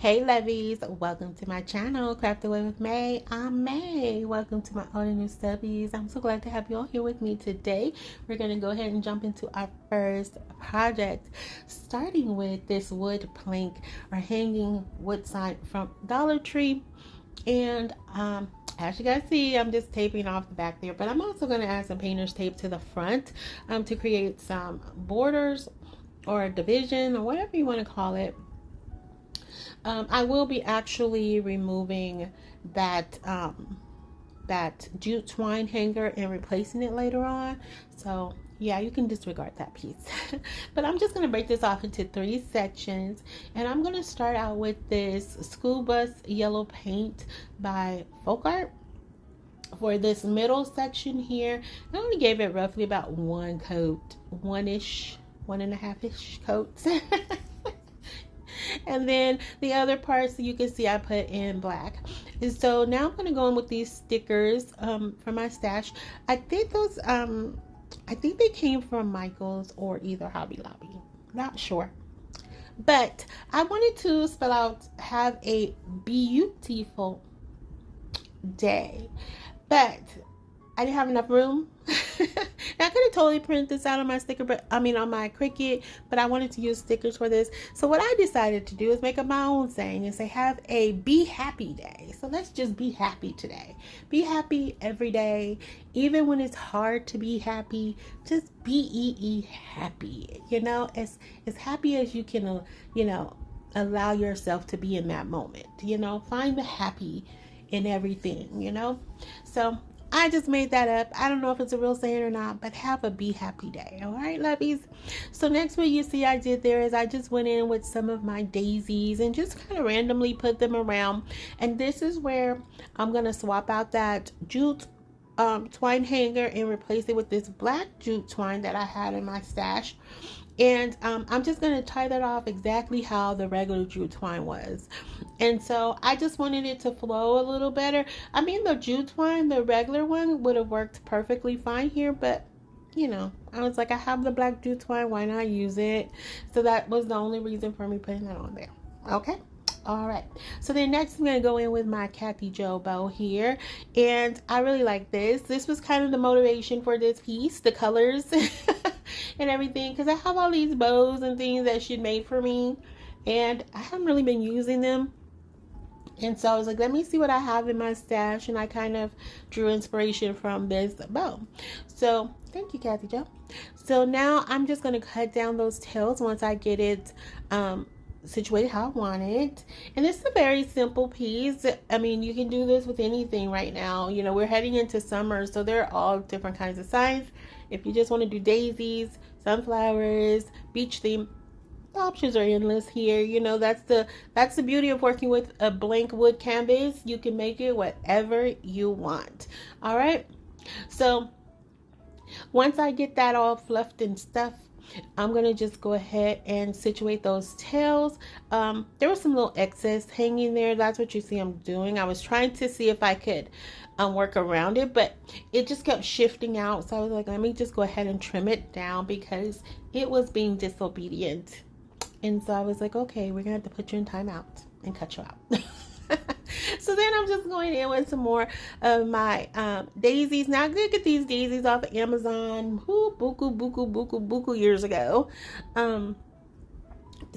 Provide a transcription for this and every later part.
Hey lovies, welcome to my channel, Craft Away with May. I'm May. Welcome to my old and new stubbies. I'm so glad to have you all here with me today. We're going to go ahead and jump into our first project, starting with this wood plank or hanging wood sign from Dollar Tree. And as you guys see, I'm just taping off the back there, but I'm also going to add some painter's tape to the front to create some borders or a division or whatever you want to call it. I will be actually removing that that jute twine hanger and replacing it later on. So yeah, you can disregard that piece. But I'm just going to break this off into 3 sections, and I'm going to start out with this school bus yellow paint by Folk Art. For this middle section here, I only gave it roughly about 1 coat, 1-ish, 1.5-ish coats. And then the other parts you can see I put in black. And so now I'm going to go in with these stickers from my stash. I think those I think they came from Michael's or either Hobby Lobby, not sure. But I wanted to spell out have a beautiful day, but I didn't have enough room. Now, I could have totally printed this out on my sticker, but I mean on my Cricut, but I wanted to use stickers for this. So what I decided to do is make up my own saying and say have a be happy day. So let's just be happy today. Be happy every day, even when it's hard to be happy. Just be happy. You know, as happy as you can. Allow yourself to be in that moment. Find the happy in everything. So I just made that up. I don't know if it's a real saying or not, but have a be happy day. All right, lovies. So next what you see I did there is I just went in with some of my daisies and just kind of randomly put them around. And this is where I'm going to swap out that jute twine hanger and replace it with this black jute twine that I had in my stash. And I'm just going to tie that off exactly how the regular jute twine was. And so I just wanted it to flow a little better. I mean, the jute twine, the regular one, would have worked perfectly fine here. But, I was like, I have the black jute twine. Why not use it? So that was the only reason for me putting that on there. Okay. All right, so then next I'm going to go in with my Kathy Joe bow here, and I really like this was kind of the motivation for this piece, the colors and everything, because I have all these bows and things that she made for me and I haven't really been using them. And so I was like, let me see what I have in my stash, and I kind of drew inspiration from this bow. So thank you, Kathy Joe. So now I'm just going to cut down those tails once I get it situated how I want it. And this is a very simple piece. I mean, you can do this with anything right now. We're heading into summer, so they're all different kinds of sizes. If you just want to do daisies, sunflowers, beach theme, the options are endless here. That's the beauty of working with a blank wood canvas. You can make it whatever you want. All right, so once I get that all fluffed and stuff, I'm going to just go ahead and situate those tails. There was some little excess hanging there. That's what you see I'm doing. I was trying to see if I could work around it, but it just kept shifting out. So I was like, let me just go ahead and trim it down because it was being disobedient. And so I was like, okay, we're going to have to put you in timeout and cut you out. So then I'm just going in with some more of my daisies. Now I did get these daisies off of Amazon buku years ago.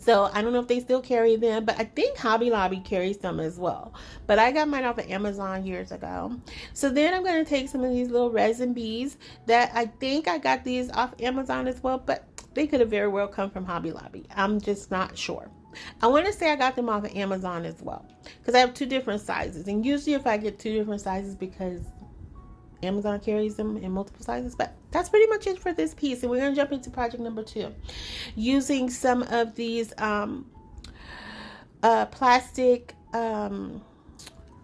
So I don't know if they still carry them, but I think Hobby Lobby carries them as well. But I got mine off of Amazon years ago. So then I'm going to take some of these little resin beads that I think I got these off Amazon as well, but they could have very well come from Hobby Lobby. I'm just not sure. I want to say I got them off of Amazon as well, because I have 2 different sizes, and usually if I get 2 different sizes, because Amazon carries them in multiple sizes. But that's pretty much it for this piece, and we're going to jump into project number 2 using some of these plastic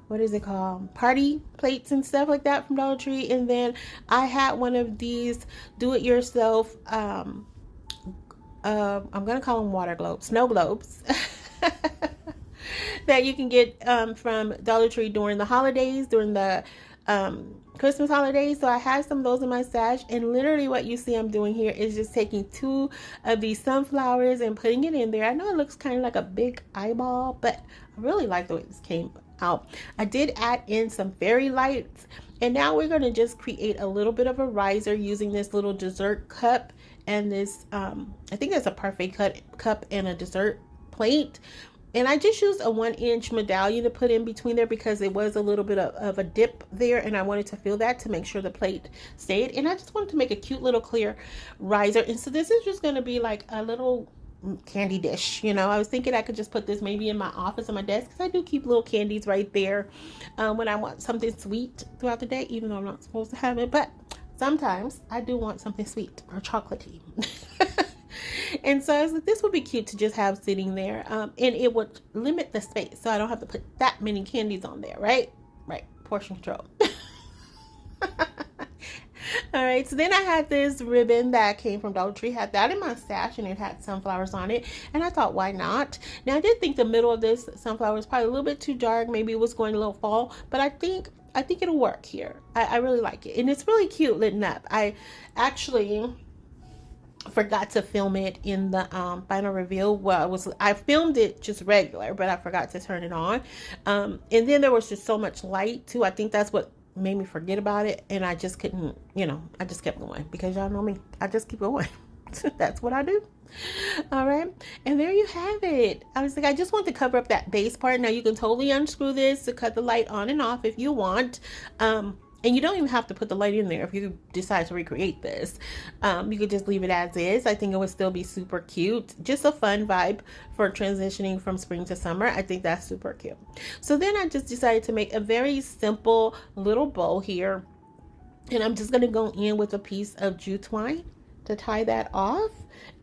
what is it called, party plates and stuff like that from Dollar Tree. And then I had one of these do-it-yourself I'm gonna call them water globes, snow globes, that you can get from Dollar Tree during the holidays, during the Christmas holidays. So I had some of those in my stash, and literally what you see I'm doing here is just taking 2 of these sunflowers and putting it in there. I know it looks kind of like a big eyeball, but I really like the way this came out. I did add in some fairy lights, and now we're going to just create a little bit of a riser using this little dessert cup and this I think that's a parfait cup and a dessert plate. And I just used a 1-inch medallion to put in between there because it was a little bit of a dip there, and I wanted to feel that to make sure the plate stayed. And I just wanted to make a cute little clear riser. And so this is just going to be like a little candy dish. You know, I was thinking I could just put this maybe in my office on my desk, because I do keep little candies right there when I want something sweet throughout the day, even though I'm not supposed to have it. But sometimes I do want something sweet or chocolatey. And so I was like, this would be cute to just have sitting there, and it would limit the space, so I don't have to put that many candies on there, right? Right, portion control. All right, so then I had this ribbon that came from Dollar Tree, had that in my stash, and it had sunflowers on it, and I thought, why not? Now, I did think the middle of this sunflower was probably a little bit too dark, maybe it was going a little fall, but I think it'll work here. I really like it, and it's really cute lit up. I actually forgot to film it in the final reveal. Well, I filmed it just regular, but I forgot to turn it on, and then there was just so much light too. I think that's what made me forget about it, and I just couldn't, I just kept going, because y'all know me, I just keep going. That's what I do. All right, and there you have it. I was like, I just want to cover up that base part. Now you can totally unscrew this to cut the light on and off if you want, and you don't even have to put the light in there if you decide to recreate this. You could just leave it as is. I think it would still be super cute. Just a fun vibe for transitioning from spring to summer. I think that's super cute. So then I just decided to make a very simple little bow here. And I'm just going to go in with a piece of jute twine to tie that off.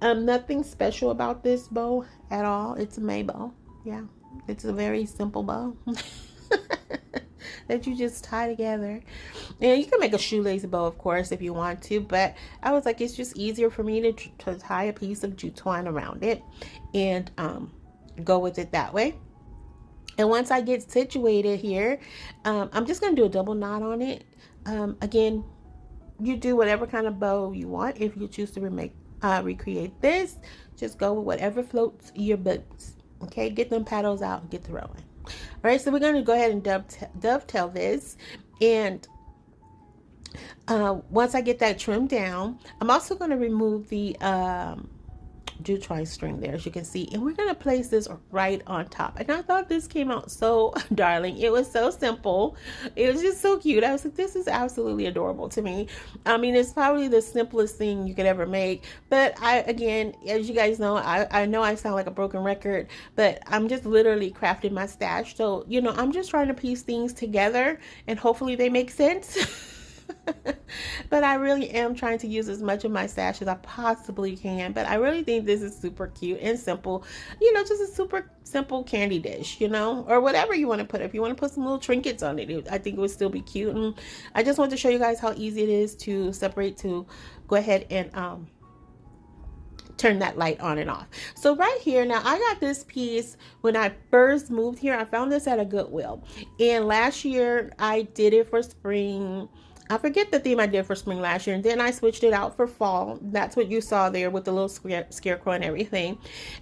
Nothing special about this bow at all. It's a May bow. Yeah, it's a very simple bow. That you just tie together. And you can make a shoelace bow, of course, if you want to, but I was like, it's just easier for me to tie a piece of jute twine around it and go with it that way. And once I get situated here, I'm just going to do a double knot on it. Again, you do whatever kind of bow you want. If you choose to recreate this, just go with whatever floats your boats. Okay, get them paddles out and get to rowing. All right, so we're going to go ahead and dovetail this, and once I get that trimmed down, I'm also going to remove the jute twine string there, as you can see, and we're going to place this right on top. And I thought this came out so darling. It was so simple. It was just so cute. I was like, this is absolutely adorable to me. I mean, it's probably the simplest thing you could ever make, but again, as you guys know, I know I sound like a broken record, but I'm just literally crafting my stash. So, I'm just trying to piece things together, and hopefully they make sense. But I really am trying to use as much of my stash as I possibly can. But I really think this is super cute and simple. Just a super simple candy dish, or whatever you want to put. If you want to put some little trinkets on it, I think it would still be cute. And I just want to show you guys how easy it is to separate, to go ahead and turn that light on and off. So right here, now I got this piece when I first moved here. I found this at a Goodwill, and last year I did it for spring. I forget the theme I did for spring last year, and then I switched it out for fall. That's what you saw there with the little scarecrow and everything.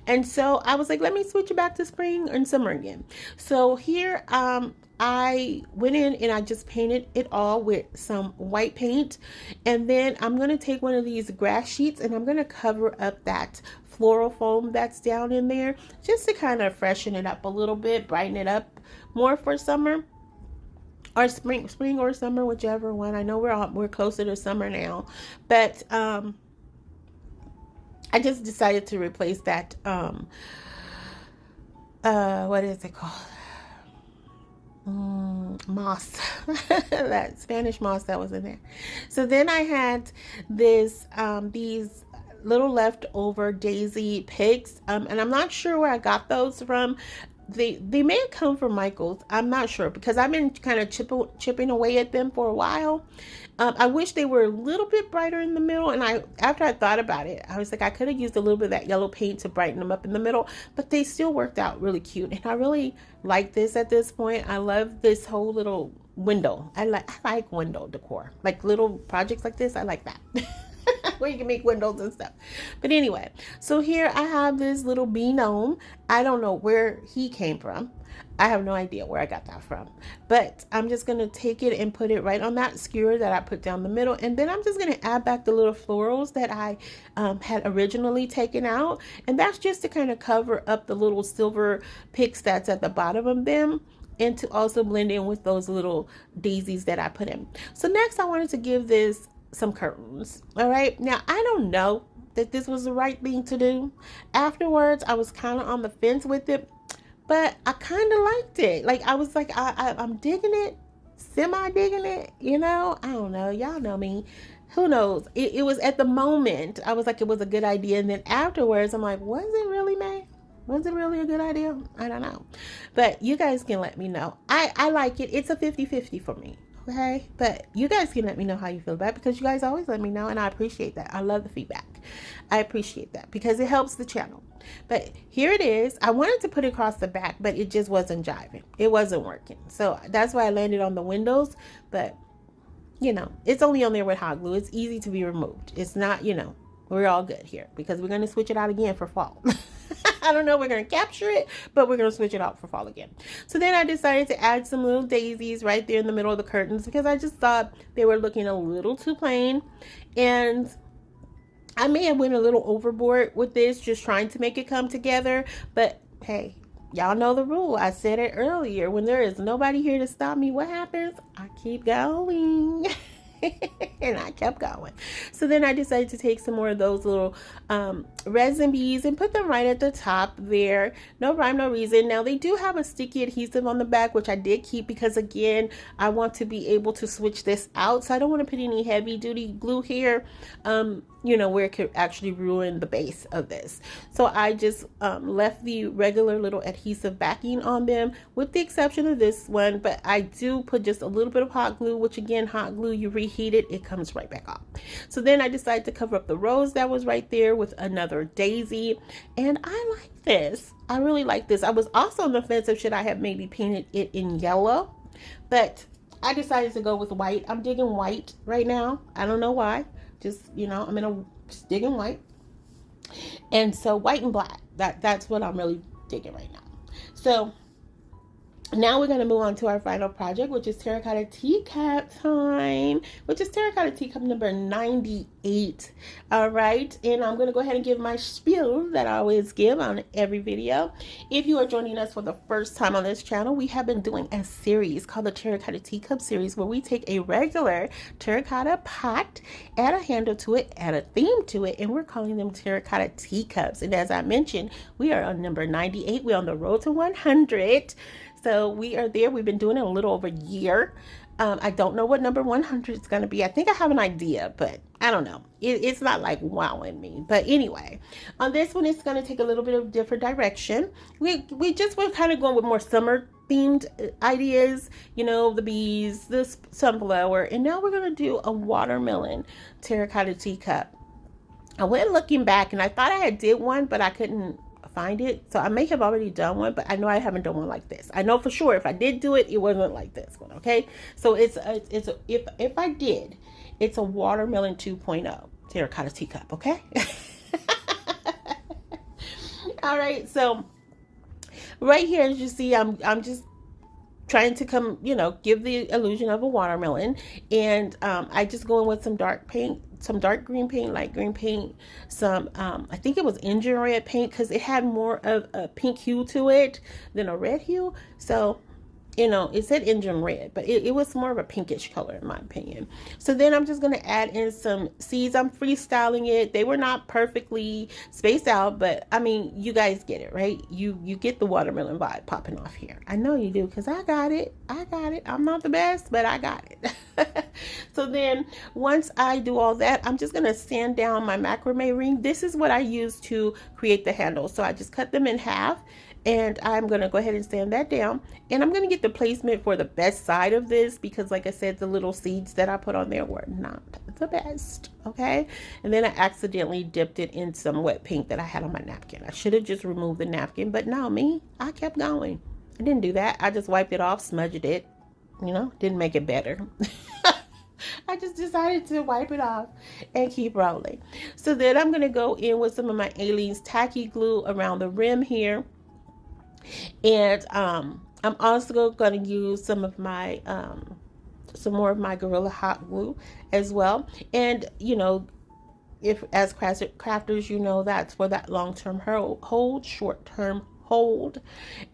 And so I was like, let me switch it back to spring and summer again. So here I went in and I just painted it all with some white paint, and then I'm going to take one of these grass sheets and I'm going to cover up that floral foam that's down in there, just to kind of freshen it up a little bit, brighten it up more for summer. Or spring or summer, whichever one. I know we're closer to summer now, but I just decided to replace that. What is it called? Moss. That Spanish moss that was in there. So then I had these little leftover daisy picks, and I'm not sure where I got those from. They may have come from Michael's. I'm not sure, because I've been kind of chipping away at them for a while. I wish they were a little bit brighter in the middle, and after I thought about it, I was like, I could have used a little bit of that yellow paint to brighten them up in the middle, but they still worked out really cute, and I really like this at this point. I love this whole little window. I like window decor, like little projects like this. I like that. Where you can make windows and stuff. But anyway, so here I have this little bee gnome. I don't know where he came from. I have no idea where I got that from. But I'm just going to take it and put it right on that skewer that I put down the middle. And then I'm just going to add back the little florals that I had originally taken out. And that's just to kind of cover up the little silver picks that's at the bottom of them, and to also blend in with those little daisies that I put in. So next I wanted to give this some curtains. All right, now I don't know that this was the right thing to do. Afterwards I was kind of on the fence with it, but I kind of liked it. Like I was like, I'm digging it, semi digging it, you know. I don't know, y'all know me, who knows. It was at the moment I was like, it was a good idea, and then afterwards I'm like, was it really, man? Was it really a good idea? I don't know, but you guys can let me know. I like it. It's a 50-50 for me. Okay, but you guys can let me know how you feel about it, because you guys always let me know, and I appreciate that. I love the feedback. I appreciate that because it helps the channel. But here it is. I wanted to put it across the back, but it just wasn't jiving. It wasn't working. So that's why I landed on the windows. But you know, it's only on there with hot glue. It's easy to be removed. It's not, you know, we're all good here because we're going to switch it out again for fall. I don't know, we're going to capture it, but we're going to switch it out for fall again. So then I decided to add some little daisies right there in the middle of the curtains, because I just thought they were looking a little too plain. And I may have went a little overboard with this, just trying to make it come together. But hey, y'all know the rule. I said it earlier. When there is nobody here to stop me, what happens? I keep going. And I kept going. So then I decided to take some more of those little resin beads and put them right at the top there. No rhyme, no reason. Now they do have a sticky adhesive on the back, which I did keep because, again, I want to be able to switch this out. So I don't want to put any heavy duty glue here, you know, where it could actually ruin the base of this. So I just left the regular little adhesive backing on them, with the exception of this one. But I do put just a little bit of hot glue, which, again, hot glue, you reheat it, it comes right back off. So then I decided to cover up the rose that was right there with another daisy. And I like this. I really like this. I was also on the fence of should I have maybe painted it in yellow, but I decided to go with white. I'm digging white right now. I don't know why. Just, you know, I'm just digging white. And so white and black, that's what I'm really digging right now. So now we're going to move on to our final project, which is terracotta teacup time, which is terracotta teacup number 98. All right. And I'm going to go ahead and give my spiel that I always give on every video. If you are joining us for the first time on this channel, we have been doing a series called the Terracotta Teacup series, where we take a regular terracotta pot, add a handle to it, add a theme to it, and we're calling them terracotta teacups. And as I mentioned, we are on number 98. We're on the road to 100. So we are there. We've been doing it a little over a year. I don't know what number 100 is going to be. I think I have an idea, but I don't know. It's not like wowing me. But anyway, on this one, it's going to take a little bit of different direction. We just were kind of going with more summer themed ideas, you know, the bees, the sunflower, and now we're going to do a watermelon terracotta teacup. I went looking back and I thought I had did one, but I couldn't find it. So I may have already done one, but I know I haven't done one like this. I know for sure if I did do it, it wasn't like this one. Okay. So if I did, it's a watermelon 2.0 terracotta teacup. Okay. All right. So right here, as you see, I'm just trying to come, you know, give the illusion of a watermelon. And I just go in with some dark paint, some dark green paint, light green paint, some I think it was engine red paint, because it had more of a pink hue to it than a red hue. So, you know, it said engine red, but it was more of a pinkish color in my opinion. So then I'm just going to add in some seeds. I'm freestyling it. They were not perfectly spaced out, but I mean, you guys get it, right? You get the watermelon vibe popping off here. I know you do, because I got it. I'm not the best, but I got it. So then once I do all that, I'm just going to sand down my macrame ring. This is what I use to create the handle. So I just cut them in half. And I'm going to go ahead and sand that down. And I'm going to get the placement for the best side of this, because like I said, the little seeds that I put on there were not the best. Okay. And then I accidentally dipped it in some wet paint that I had on my napkin. I should have just removed the napkin, but no, I kept going. I didn't do that. I just wiped it off, smudged it, didn't make it better. I just decided to wipe it off and keep rolling. So then I'm going to go in with some of my Aleene's tacky glue around the rim here. And I'm also going to use some more of my Gorilla Hot Glue as well. And, if as crafters, that's for that long-term hold, short-term hold.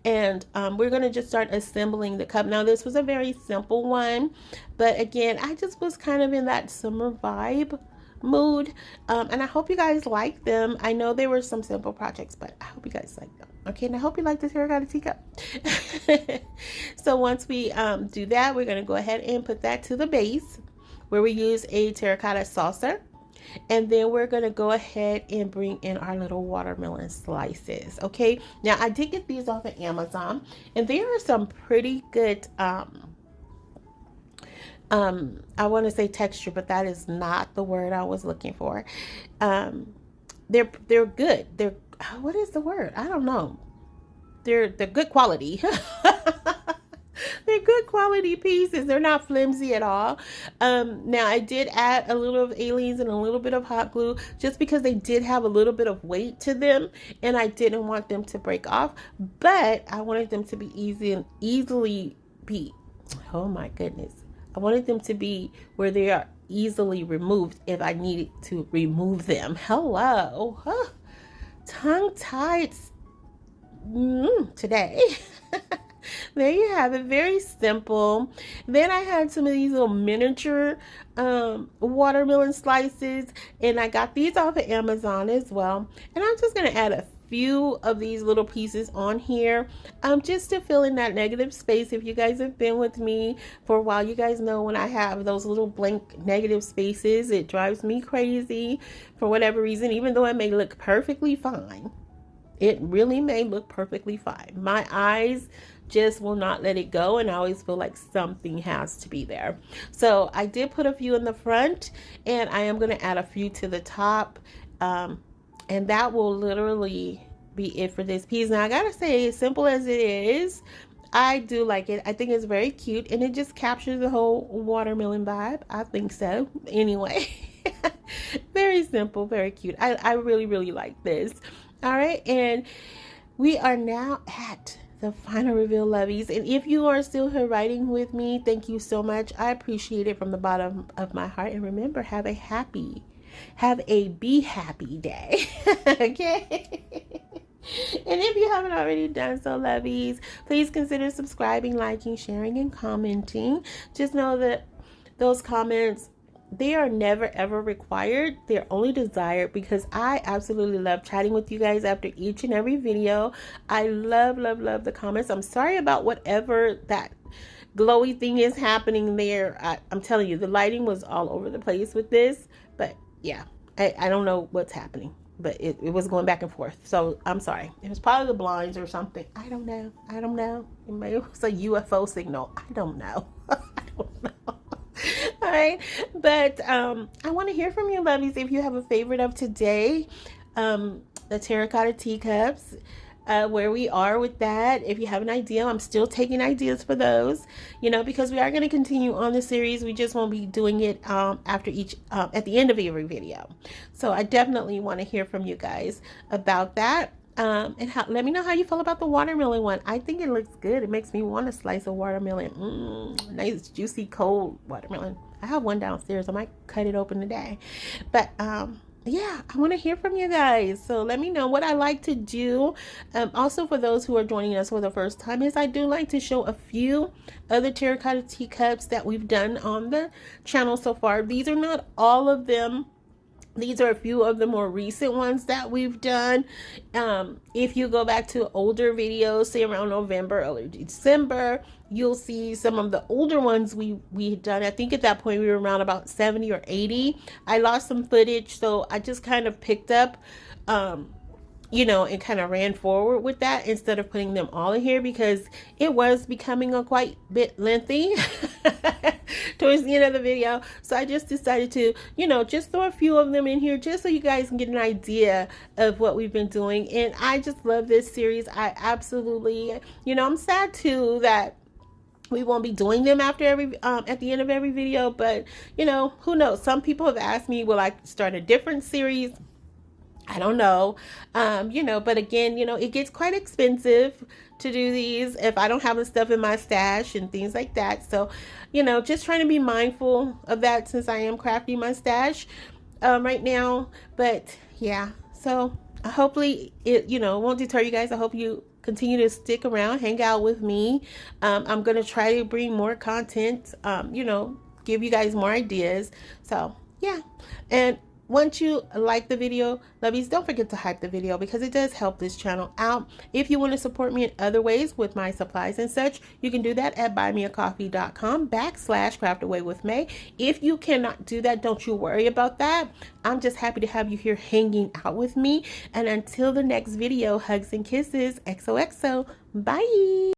And we're going to just start assembling the cup. Now, this was a very simple one, but again, I just was kind of in that summer vibe mood, and I hope you guys like them. I know there were some simple projects, but I hope you guys like them. Okay, and I hope you like this terracotta teacup. So once we do that, we're going to go ahead and put that to the base, where we use a terracotta saucer. And then we're going to go ahead and bring in our little watermelon slices. Okay, now I did get these off of Amazon, and there are some pretty good I want to say texture, but that is not the word I was looking for. They're good. They're, what is the word? I don't know. They're good quality. They're good quality pieces. They're not flimsy at all. Now I did add a little of Aleene's and a little bit of hot glue, just because they did have a little bit of weight to them, and I didn't want them to break off, but I wanted them to be easily be, oh my goodness. I wanted them to be where they are easily removed if I needed to remove them. Hello. Huh. Tongue-tied today. There you have it. Very simple. Then I had some of these little miniature watermelon slices, and I got these off of Amazon as well. And I'm just going to add a few of these little pieces on here, just to fill in that negative space. If you guys have been with me for a while, you guys know when I have those little blank negative spaces, it drives me crazy for whatever reason, even though it may look perfectly fine. It really may look perfectly fine. My eyes just will not let it go, and I always feel like something has to be there. So I did put a few in the front, and I am going to add a few to the top, and that will literally be it for this piece. Now I gotta say, as simple as it is, I do like it. I think it's very cute, and it just captures the whole watermelon vibe. I think so anyway. Very simple, very cute. I really, really like this. All right, and we are now at the final reveal, lovies. And if you are still here writing with me, thank you so much. I appreciate it from the bottom of my heart. And remember, have a be happy day. Okay. And if you haven't already done so, lovies, please consider subscribing, liking, sharing, and commenting. Just know that those comments, they are never ever required. They're only desired, because I absolutely love chatting with you guys after each and every video. I love the comments. I'm sorry about whatever that glowy thing is happening there. I'm telling you, the lighting was all over the place with this, but yeah, I don't know what's happening, but it was going back and forth. So I'm sorry. It was probably the blinds or something. I don't know. Maybe it was a UFO signal. I don't know. I don't know. All right, but I want to hear from you, lovies, if you have a favorite of today, the terracotta teacups, where we are with that. If you have an idea, I'm still taking ideas for those, because we are going to continue on the series. We just won't be doing it after each at the end of every video. So I definitely want to hear from you guys about that. And let me know how you feel about the watermelon one. I think it looks good. It makes me want to slice a watermelon. Nice, juicy, cold watermelon. I have one downstairs. I might cut it open today. But yeah, I want to hear from you guys. So let me know what I like to do. Also, for those who are joining us for the first time, is I do like to show a few other terracotta teacups that we've done on the channel so far. These are not all of them. These are a few of the more recent ones that we've done. If you go back to older videos, say around November, early December, you'll see some of the older ones we had done. I think at that point we were around about 70 or 80. I lost some footage, so I just kind of picked up, and kind of ran forward with that instead of putting them all in here, because it was becoming a quite bit lengthy towards the end of the video. So I just decided to, just throw a few of them in here just so you guys can get an idea of what we've been doing. And I just love this series. I absolutely, I'm sad too that We won't be doing them after every at the end of every video, but you know, who knows? Some people have asked me, will I start a different series? I don't know. You know, but again, you know, it gets quite expensive to do these if I don't have the stuff in my stash and things like that. So, you know, just trying to be mindful of that since I am crafting my stash right now. But yeah, so hopefully it, you know, won't deter you guys. I hope you continue to stick around, hang out with me. I'm going to try to bring more content, you know, give you guys more ideas. So yeah. And once you like the video, lovies, don't forget to hype the video because it does help this channel out. If you want to support me in other ways with my supplies and such, you can do that at buymeacoffee.com/craftaway with May. If you cannot do that, don't you worry about that. I'm just happy to have you here hanging out with me. And until the next video, hugs and kisses. XOXO. Bye.